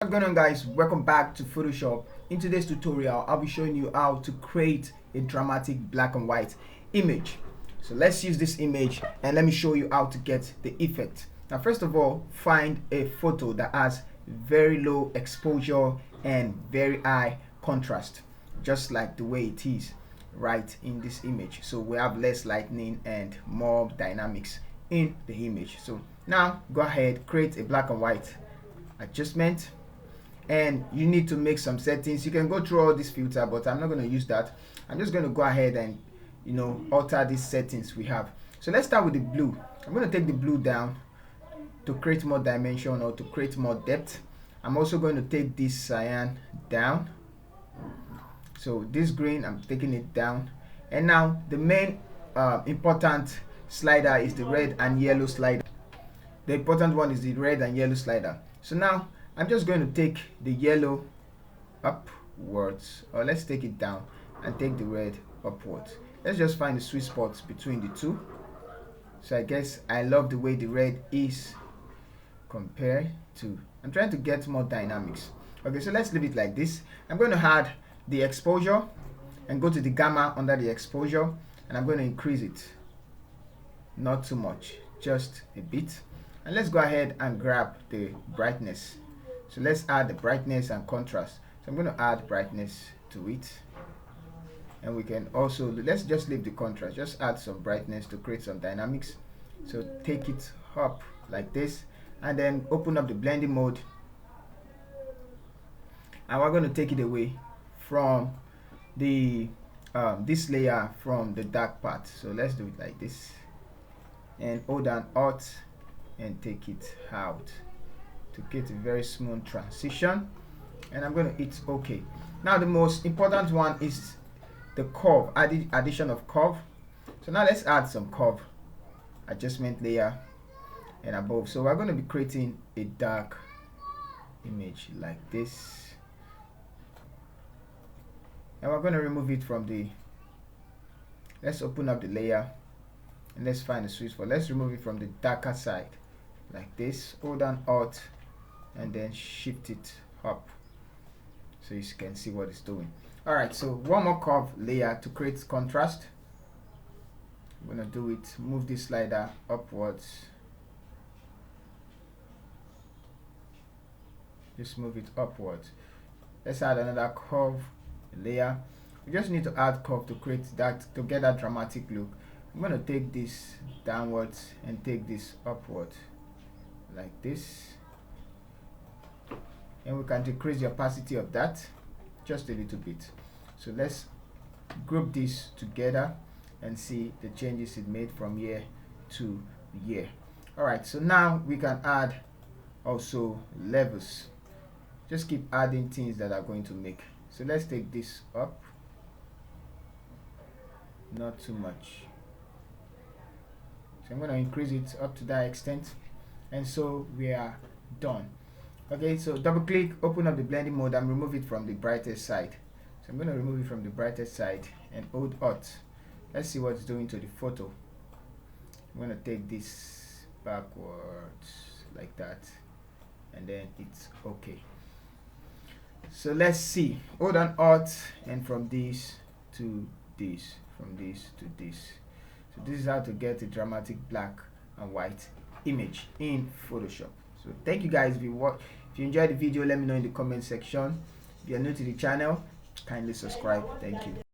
What's going on, guys? Welcome back to Photoshop. In today's tutorial I'll be showing you how to create a dramatic black and white image. So let's use this image and let me show you how to get the effect. Now first of all, find a photo that has very low exposure and very high contrast, just like the way it is right in this image. So we have less lightning and more dynamics in the image. So now go ahead, create a black and white adjustment, and you need to make some settings. You can go through all this filter, but I'm not going to use that. I'm just going to go ahead and alter these settings we have. So let's start with the blue. I'm going to take the blue down to create more dimension or to create more depth. I'm also going to take this cyan down. So this green, I'm taking it down. And now the main important slider is the red and yellow slider. The important one is the red and yellow slider. So now I'm just going to take the yellow upwards, or let's take it down and take the red upwards. Let's just find the sweet spots between the two. So I guess I love the way the red is compared to, I'm trying to get more dynamics. Okay, so let's leave it like this. I'm going to add the exposure and go to the gamma under the exposure, and I'm going to increase it. Not too much, just a bit. And let's go ahead and grab the brightness. So let's add the brightness and contrast. So I'm going to add brightness to it. And we can also, let's just leave the contrast, just add some brightness to create some dynamics. So take it up like this, and then open up the blending mode. And we're going to take it away from the this layer from the dark part. So let's do it like this, and hold down Alt and take it out to get a very smooth transition. And I'm going to hit OK. Now the most important one is the curve, addition of curve. So now let's add some curve adjustment layer and above. So we're going to be creating a dark image like this, and we're going to remove it from the, let's open up the layer and let's find the sweet spot. Let's remove it from the darker side like this. Hold down Alt and then shift it up so you can see what it's doing. Alright, so one more curve layer to create contrast. I'm gonna do it, move this slider upwards, just move it upwards. Let's add another curve layer. We just need to add curve to create that, to get that dramatic look. I'm gonna take this downwards and take this upwards like this, and we can decrease the opacity of that just a little bit. So let's group this together and see the changes it made from here to here. Alright, so now we can add also levels. Just keep adding things that are going to make. So let's take this up, not too much. So I'm going to increase it up to that extent, and so we are done. Okay, so double click, open up the blending mode and remove it from the brightest side. So I'm going to remove it from the brightest side and hold Alt. Let's see what it's doing to the photo. I'm going to take this backwards like that, and then it's okay. So let's see. Hold on Alt, and from this to this, from this to this. So this is how to get a dramatic black and white image in Photoshop. So thank you guys. If you enjoyed the video, let me know in the comment section. If you are new to the channel, kindly subscribe. Thank you.